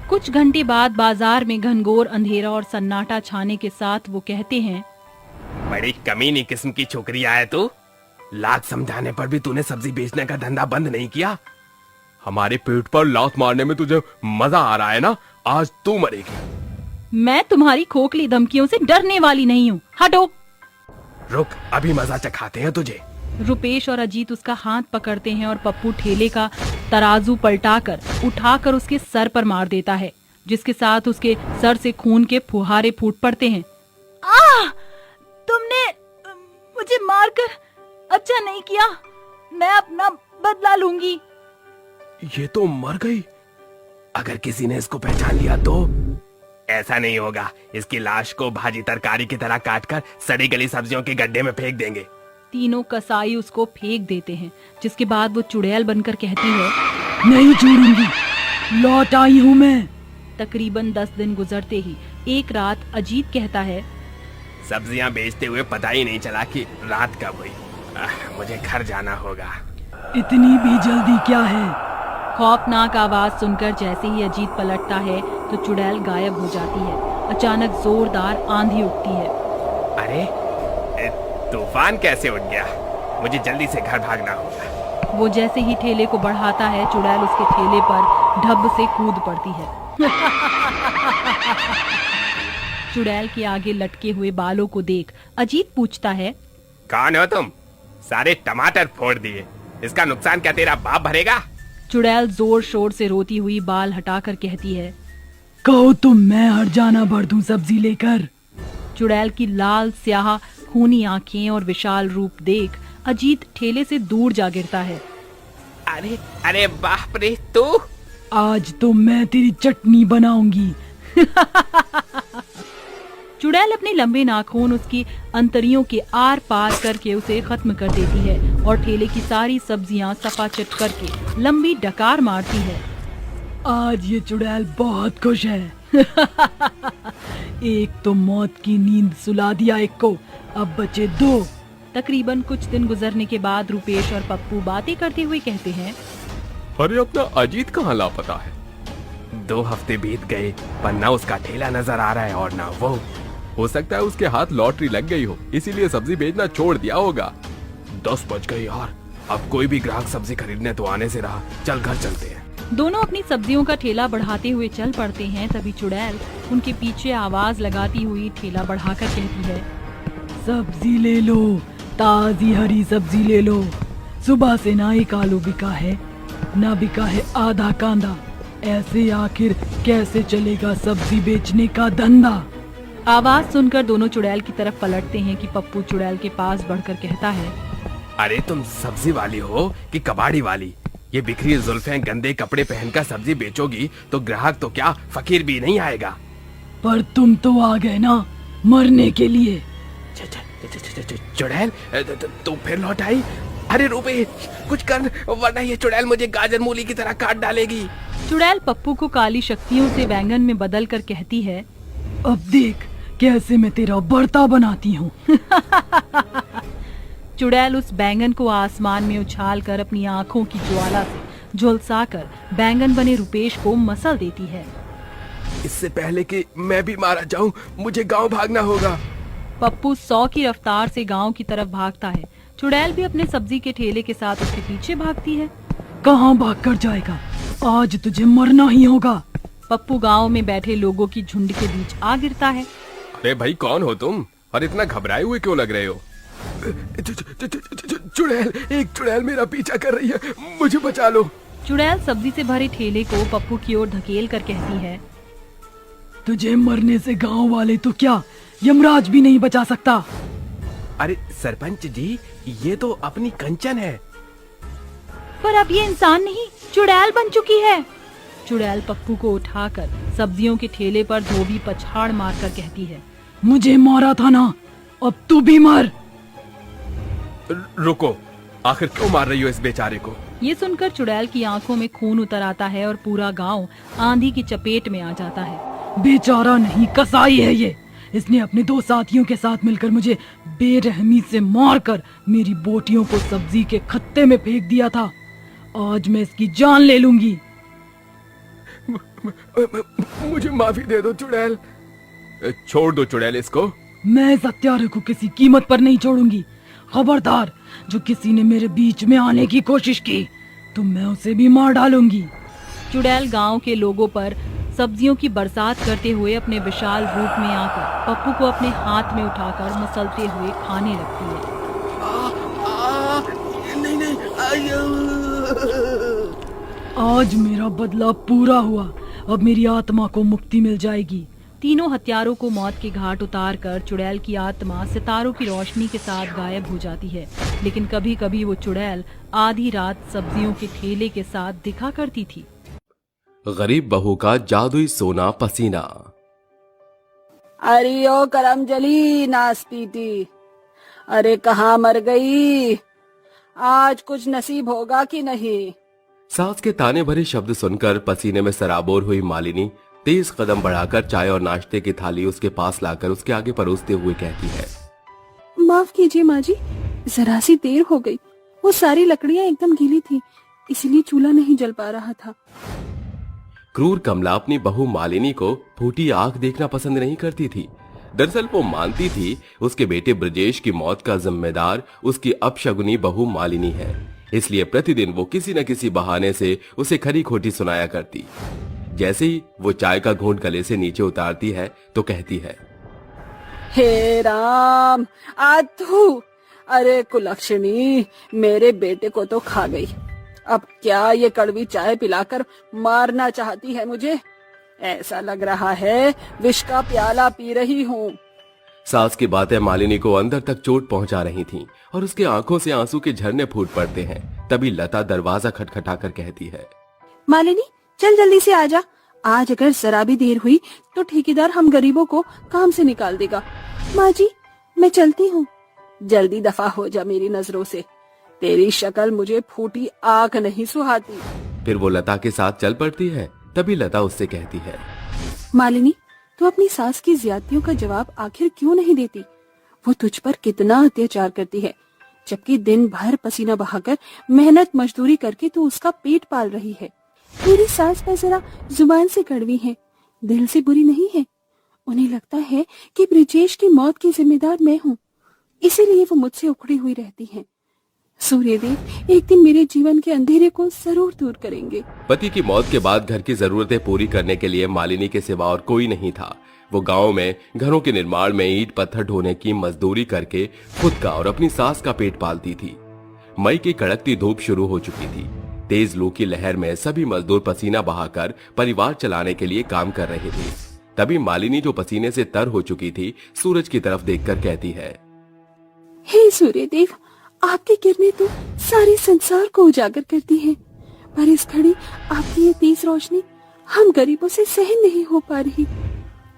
कुछ घंटे बाद बाजार में घनघोर अंधेरा और सन्नाटा छाने के साथ वो कहते हैं, बड़ी कमीनी किस्म की छोकरियां है तू। लात समझाने पर भी तूने सब्जी बेचने का धंधा बंद नहीं किया। हमारे पेट पर लात मारने में तुझे मजा आ रहा है ना? आज तू मरेगी। मैं तुम्हारी खोखली धमकियों से डरने वाली नहीं हूँ, हटो। रुक, अभी मजा चखाते हैं तुझे। रुपेश और अजीत उसका हाथ पकड़ते हैं और पप्पू ठेले का तराजू पलटाकर उठाकर उसके सर पर मार देता है, जिसके साथ उसके सर से खून के फुहारे फूट पड़ते हैं। तुमने मुझे मारकर अच्छा नहीं किया, मैं अपना बदला लूंगी। ये तो मर गई। अगर किसी ने इसको पहचान लिया तो? ऐसा नहीं होगा, इसकी लाश को भाजी तरकारी की तरह काटकर सड़ी गली सब्जियों के गड्ढे में फेंक देंगे। तीनों कसाई उसको फेंक देते हैं, जिसके बाद वो चुड़ैल बनकर कहती है, नहीं छोड़ूंगी, लौट आई हूँ मैं। तकरीबन 10 दिन गुजरते ही एक रात अजीत कहता है, सब्जियां बेचते हुए पता ही नहीं चला कि रात कब हुई। मुझे घर जाना होगा। इतनी भी जल्दी क्या है? खौफनाक आवाज सुनकर जैसे ही अजीत पलटता है तो चुड़ैल गायब हो जाती है। अचानक जोरदार आंधी उठती है। अरे तूफान कैसे उठ गया? मुझे जल्दी से घर भागना होगा। वो जैसे ही ठेले को बढ़ाता है, चुड़ैल उसके ठेले पर ढब से कूद पड़ती है। चुड़ैल के आगे लटके हुए बालों को देख अजीत पूछता है, कौन हो तुम? सारे टमाटर फोड़ दिए, इसका नुकसान क्या तेरा बाप भरेगा? चुड़ैल जोर शोर से रोती हुई बाल हटाकर कहती है, कहो तो मैं हर जाना भर दूं सब्जी लेकर। चुड़ैल की लाल स्याह खूनी आंखें और विशाल रूप देख अजीत ठेले से दूर जा गिरता है। अरे अरे बाप रे तू। आज तो मैं तेरी चटनी बनाऊंगी। चुड़ैल अपने लंबे नाखून उसकी अंतड़ियों के आर पार करके उसे खत्म कर देती है और ठेले की सारी सब्जियां सपाचट करके लंबी डकार मारती है। आज ये चुड़ैल बहुत खुश है। एक तो मौत की नींद सुला दिया एक को, अब बचे दो। तकरीबन कुछ दिन गुजरने के बाद रुपेश और पप्पू बातें करते हुए कहते हैं, अरे अपना अजीत कहाँ लापता है? 2 हफ्ते बीत गए पर न उसका ठेला नजर आ रहा है और न वो। हो सकता है उसके हाथ लॉटरी लग गई हो, इसीलिए सब्जी बेचना छोड़ दिया होगा। 10 बज गए यार, अब कोई भी ग्राहक सब्जी खरीदने तो आने से रहा। चल घर चलते हैं। दोनों अपनी सब्जियों का ठेला बढ़ाते हुए चल पड़ते हैं। तभी चुड़ैल उनके पीछे आवाज लगाती हुई ठेला बढ़ाकर कहती है, सब्जी ले लो, ताजी हरी सब्जी ले लो। सुबह से ना एक आलू बिका है, ना बिका है आधा कांदा। ऐसे आखिर कैसे चलेगा सब्जी बेचने का धंधा? आवाज सुनकर दोनों चुड़ैल की तरफ पलटते हैं कि पप्पू चुड़ैल के पास बढ़कर कहता है, अरे तुम सब्जी वाली हो कि कबाड़ी वाली? ये बिखरी जुल्फें गंदे कपड़े पहनकर सब्जी बेचोगी तो ग्राहक तो क्या फकीर भी नहीं आएगा। पर तुम तो आ गए ना मरने के लिए। चुड़ैल तू फिर लौट आई? अरे रुपेश कुछ कर, वरना ये चुड़ैल मुझे गाजर मूली की तरह काट डालेगी। चुड़ैल पप्पू को काली शक्तियों से बैंगन में बदल कर कहती है, अब देख कैसे मैं तेरा बर्ता बनाती हूँ। चुड़ैल उस बैंगन को आसमान में उछाल कर अपनी आँखों की ज्वाला से झुलसाकर बैंगन बने रुपेश को मसल देती है। इससे पहले कि मैं भी मारा जाऊं, मुझे गांव भागना होगा। पप्पू 100 की रफ्तार से गांव की तरफ भागता है। चुड़ैल भी अपने सब्जी के ठेले के साथ उसके पीछे भागती है। कहाँ भाग कर जाएगा, आज तुझे मरना ही होगा। पप्पू गांव में बैठे लोगों की झुंड के बीच आ गिरता है। अरे भाई कौन हो तुम और इतना घबराए हुए क्यों लग रहे हो? चुड़ैल, एक चुड़ैल मेरा पीछा कर रही है, मुझे बचा लो। चुड़ैल सब्जी से भरे ठेले को पप्पू की ओर धकेल कर कहती है, तुझे मरने से गांव वाले तो क्या यमराज भी नहीं बचा सकता। अरे सरपंच जी, ये तो अपनी कंचन है। पर अब ये इंसान नहीं चुड़ैल बन चुकी है। चुड़ैल पप्पू को उठाकर सब्जियों के ठेले पर धोबी पछाड़ मारकर कहती है, मुझे मारा था ना, अब तू भी मर। रुको, आखिर क्यों मार रही हो इस बेचारे को? ये सुनकर चुड़ैल की आंखों में खून उतर आता है और पूरा गांव आंधी की चपेट में आ जाता है। बेचारा नहीं, कसाई है ये। इसने अपने 2 साथियों के साथ मिलकर मुझे बेरहमी से मारकर मेरी बोटियों को सब्जी के खत्ते में फेंक दिया था। आज मैं इसकी जान ले लूंगी। मुझे माफी दे दो चुड़ैल। छोड़ दो चुड़ैल इसको। मैं इस हत्यारे को किसी कीमत पर नहीं छोड़ूंगी। खबरदार, जो किसी ने मेरे बीच में आने की कोशिश की तो मैं उसे भी मार डालूंगी। चुड़ैल गांव के लोगों पर सब्जियों की बरसात करते हुए अपने विशाल रूप में आकर पप्पू को अपने हाथ में उठाकर मसलते हुए खाने लगती है। नहीं, आज मेरा बदला पूरा हुआ, अब मेरी आत्मा को मुक्ति मिल जाएगी। तीनों हत्यारों को मौत के घाट उतार कर चुड़ैल की आत्मा सितारों की रोशनी के साथ गायब हो जाती है। लेकिन कभी कभी वो चुड़ैल आधी रात सब्जियों के ठेले के साथ दिखा करती थी। गरीब बहू का जादुई सोना पसीना। अरे ओ करम जली नाचती थी, अरे कहाँ मर गई? आज कुछ नसीब होगा कि नहीं? सास के ताने भरे शब्द सुनकर पसीने में सराबोर हुई मालिनी तेज कदम बढ़ाकर चाय और नाश्ते की थाली उसके पास लाकर उसके आगे परोसते हुए कहती है, माफ कीजिए माँ जी, जरा सी देर हो गई। वो सारी लकड़ियाँ एकदम गीली थी, इसलिए चूल्हा नहीं जल पा रहा था। क्रूर कमला अपनी बहू मालिनी को फूटी आंख देखना पसंद नहीं करती थी। दरअसल वो मानती थी उसके बेटे ब्रजेश की मौत का जिम्मेदार उसकी अपशगुनी बहू मालिनी है, इसलिए प्रतिदिन वो किसी न किसी बहाने से उसे खरी खोटी सुनाया करती। जैसे ही वो चाय का घूंट गले से नीचे उतारती है तो कहती है, हे राम, आज तू, अरे कुलक्षणी, मेरे बेटे को तो खा गई। अब क्या ये कड़वी चाय पिलाकर मारना चाहती है मुझे? ऐसा लग रहा है विष का प्याला पी रही हूँ। सास की बातें मालिनी को अंदर तक चोट पहुंचा रही थीं और उसके आंखों से आंसू के झरने फूट पड़ते हैं। तभी लता दरवाजा खटखटाकर कहती है, मालिनी चल जल्दी से आजा। आज अगर जरा भी देर हुई तो ठेकेदार हम गरीबों को काम से निकाल देगा। माँ जी मैं चलती हूँ। जल्दी दफा हो जा मेरी नजरों से। तेरी शक्ल मुझे फूटी आंख नहीं सुहाती। फिर वो लता के साथ चल पड़ती है। तभी लता उससे कहती है, मालिनी तू अपनी सास की ज्यादतियों का जवाब आखिर क्यों नहीं देती? वो तुझ पर कितना अत्याचार करती है, जबकि दिन भर पसीना बहाकर मेहनत मजदूरी करके तू उसका पेट पाल रही है। तेरी सास पर जरा जुबान से कड़वी है, दिल से बुरी नहीं है। उन्हें लगता है कि ब्रिजेश की मौत की जिम्मेदार मैं हूँ, इसीलिए वो मुझसे उखड़ी हुई रहती हैं। सूर्यदेव एक दिन मेरे जीवन के अंधेरे को जरूर दूर करेंगे। पति की मौत के बाद घर की जरूरतें पूरी करने के लिए मालिनी के सिवा और कोई नहीं था। वो गांव में घरों के निर्माण में ईंट पत्थर ढोने की मजदूरी करके खुद का और अपनी सास का पेट पालती थी। मई की कड़कती धूप शुरू हो चुकी थी। तेज लू की लहर में सभी मजदूर पसीना बहाकर परिवार चलाने के लिए काम कर रहे थे। तभी मालिनी जो पसीने से तर हो चुकी थी, सूरज की तरफ देखकर कहती है, हे सूर्यदेव, आपकी किरणें तो सारे संसार को उजागर करती हैं, पर इस घड़ी आपकी ये तेज रोशनी हम गरीबों से सहन नहीं हो पा रही।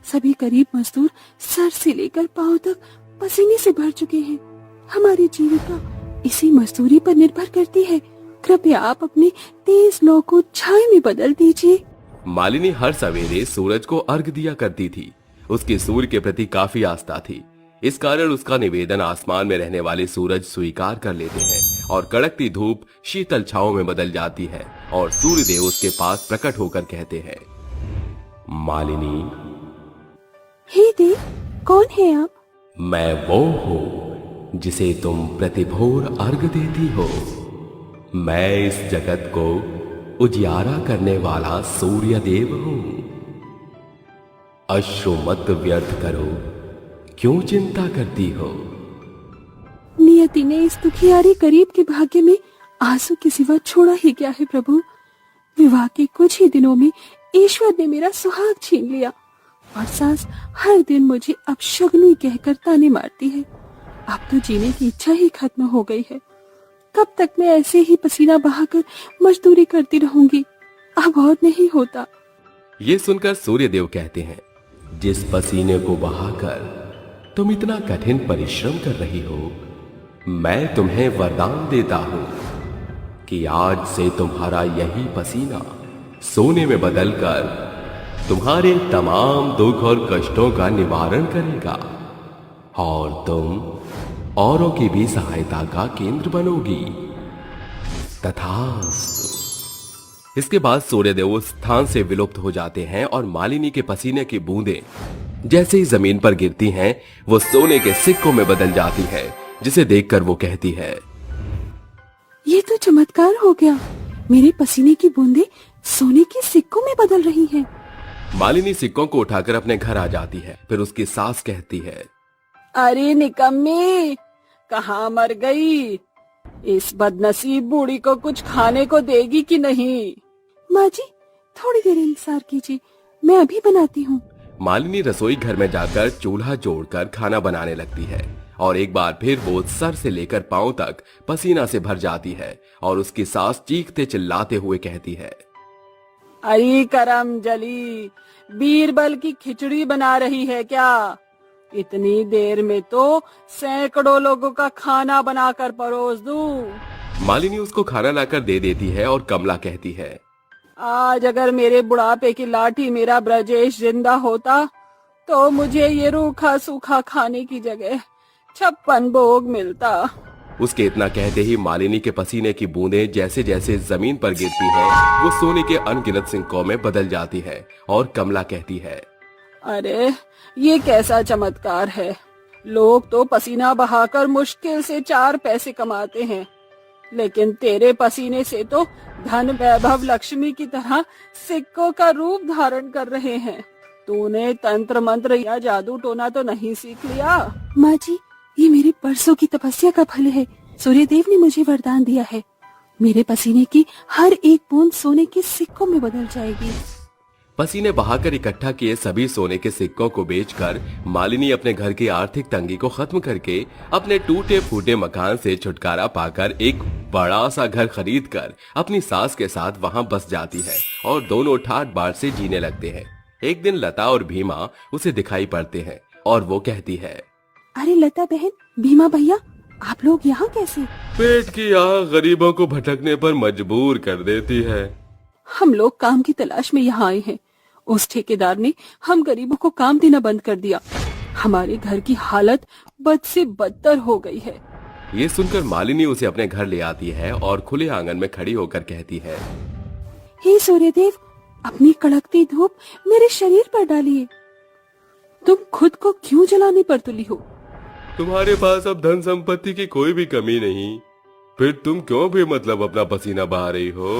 सभी गरीब मजदूर सर से लेकर पांव तक पसीने से भर चुके हैं। हमारी जीविका इसी मजदूरी पर निर्भर करती है। कृपया आप अपने तेज लौ को छाए में बदल दीजिए। मालिनी हर सवेरे सूरज को अर्घ दिया करती थी। उसकी सूर्य के प्रति काफी आस्था थी। इस कारण उसका निवेदन आसमान में रहने वाले सूरज स्वीकार कर लेते हैं और कड़कती धूप शीतल छाओं में बदल जाती है और सूर्य देव उसके पास प्रकट होकर कहते हैं, मालिनी, हे देव, कौन है आप? मैं वो हूँ जिसे तुम प्रतिभोर अर्घ देती हो। मैं इस जगत को उजियारा करने वाला सूर्य देव हूँ। अश्रु मत व्यर्थ करो, क्यों चिंता करती हो? नियति ने इस दुखियारी गरीब के भाग्य में आंसू के सिवा छोड़ा ही क्या है प्रभु। विवाह के कुछ ही दिनों में ईश्वर ने मेरा सुहाग छीन लिया और सास हर दिन मुझे अपशगुनी कहकर ताने मारती है। अब तो जीने की इच्छा ही खत्म हो गई है। कब तक मैं ऐसे ही पसीना बहाकर मजदूरी करती रहूंगी? अब और नहीं होता। ये सुनकर सूर्यदेव कहते हैं, जिस पसीने को बहाकर तुम इतना कठिन परिश्रम कर रही हो, मैं तुम्हें वरदान देता हूं कि आज से तुम्हारा यही पसीना सोने में बदलकर तुम्हारे तमाम दुख और कष्टों का निवारण करेगा और तुम औरों की भी सहायता का केंद्र बनोगी। तथास्तु। इसके बाद सूर्यदेव उस स्थान से विलुप्त हो जाते हैं और मालिनी के पसीने की बूंदें जैसे ही जमीन पर गिरती हैं, वो सोने के सिक्कों में बदल जाती है, जिसे देखकर वो कहती है, ये तो चमत्कार हो गया। मेरे पसीने की बूंदें सोने के सिक्कों में बदल रही हैं। मालिनी सिक्कों को उठाकर अपने घर आ जाती है। फिर उसकी सास कहती है, अरे निकम्मी, कहाँ मर गई? इस बदनसीब बूढ़ी को कुछ खाने को देगी कि नहीं? माँ जी थोड़ी देर इंतजार कीजिए, मैं अभी बनाती हूँ। मालिनी रसोई घर में जाकर चूल्हा जोड़कर खाना बनाने लगती है और एक बार फिर वो सर से लेकर पांव तक पसीना से भर जाती है और उसकी सास चीखते चिल्लाते हुए कहती है, अरे करम जली, बीरबल की खिचड़ी बना रही है क्या? इतनी देर में तो सैकड़ों लोगों का खाना बनाकर परोस दूं। मालिनी उसको खाना लाकर दे देती है और कमला कहती है, आज अगर मेरे बुढ़ापे की लाठी मेरा ब्रजेश जिंदा होता तो मुझे ये रूखा सूखा खाने की जगह 56 भोग मिलता। उसके इतना कहते ही मालिनी के पसीने की बूंदें जैसे जैसे जमीन पर गिरती हैं, वो सोने के अनगिनत सिक्कों में बदल जाती है और कमला कहती है, अरे ये कैसा चमत्कार है। लोग तो पसीना बहाकर मुश्किल से 4 पैसे कमाते हैं, लेकिन तेरे पसीने से तो धन वैभव लक्ष्मी की तरह सिक्कों का रूप धारण कर रहे हैं। तूने तंत्र मंत्र या जादू टोना तो नहीं सीख लिया? माँ जी ये मेरे बरसों की तपस्या का फल है। सूर्यदेव ने मुझे वरदान दिया है, मेरे पसीने की हर एक बूंद सोने के सिक्कों में बदल जाएगी। पसीने बहाकर इकट्ठा किए सभी सोने के सिक्कों को बेचकर मालिनी अपने घर की आर्थिक तंगी को खत्म करके अपने टूटे फूटे मकान से छुटकारा पाकर एक बड़ा सा घर खरीदकर अपनी सास के साथ वहां बस जाती है और दोनों ठाट बाट से जीने लगते हैं। एक दिन लता और भीमा उसे दिखाई पड़ते हैं और वो कहती है, अरे लता बहन, भीमा भैया, आप लोग यहाँ कैसे? पेट की आग गरीबों को भटकने पर मजबूर कर देती है। हम लोग काम की तलाश में यहाँ आए हैं। उस ठेकेदार ने हम गरीबों को काम देना बंद कर दिया। हमारे घर की हालत बद से बदतर हो गई है। ये सुनकर मालिनी उसे अपने घर ले आती है और खुले आंगन में खड़ी होकर कहती है, हे सूर्यदेव, अपनी कड़कती धूप मेरे शरीर पर डालिए। तुम खुद को क्यों जलाने पर तुली हो? तुम्हारे पास अब धन संपत्ति की कोई भी कमी नहीं, फिर तुम क्यों भी मतलब अपना पसीना बहा रही हो?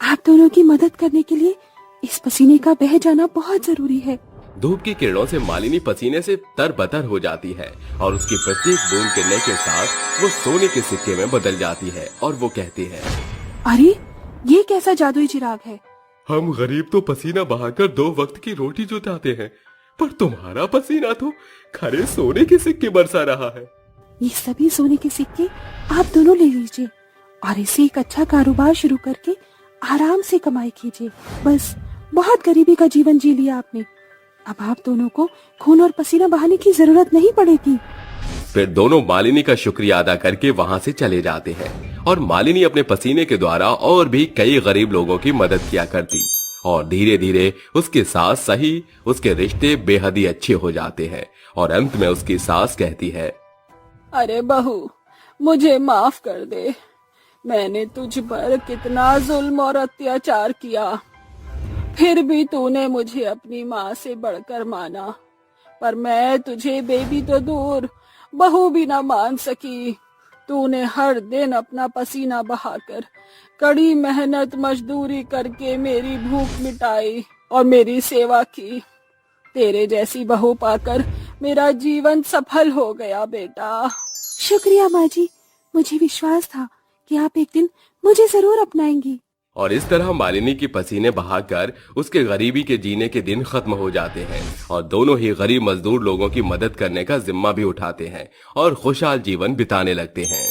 आप दोनों की मदद करने के लिए इस पसीने का बह जाना बहुत जरूरी है। धूप की किरणों से मालिनी पसीने से तरबतर हो जाती है और उसकी प्रत्येक बूंद गिरने के साथ वो सोने के सिक्के में बदल जाती है और वो कहती है, अरे ये कैसा जादुई चिराग है? हम गरीब तो पसीना बहाकर 2 वक्त की रोटी जुटाते हैं, पर तुम्हारा पसीना तो खरे सोने के सिक्के बरसा रहा है। ये सभी सोने के सिक्के आप दोनों ले लीजिए और इसे एक अच्छा कारोबार शुरू करके आराम से कमाई कीजिए। बस बहुत गरीबी का जीवन जी लिया आपने। अब आप दोनों को खून और पसीना बहाने की जरूरत नहीं पड़ेगी। फिर दोनों मालिनी का शुक्रिया अदा करके वहां से चले जाते हैं और मालिनी अपने पसीने के द्वारा और भी कई गरीब लोगों की मदद किया करती और धीरे धीरे उसके साथ सही उसके रिश्ते बेहद ही अच्छे हो जाते हैं और अंत में उसकी सास कहती है, अरे बहू, मुझे माफ कर दे। मैंने तुझ पर कितना जुल्म और अत्याचार किया, फिर भी तूने मुझे अपनी माँ से बढ़कर माना। पर मैं तुझे बेबी तो दूर, बहू भी ना मान सकी। तूने हर दिन अपना पसीना बहाकर कड़ी मेहनत मजदूरी करके मेरी भूख मिटाई और मेरी सेवा की। तेरे जैसी बहू पाकर मेरा जीवन सफल हो गया बेटा। शुक्रिया माँ जी, मुझे विश्वास था कि आप एक दिन मुझे जरूर अपनाएंगी। और इस तरह मालिनी की पसीने बहाकर उसके गरीबी के जीने के दिन खत्म हो जाते हैं और दोनों ही गरीब मजदूर लोगों की मदद करने का जिम्मा भी उठाते हैं और खुशहाल जीवन बिताने लगते हैं।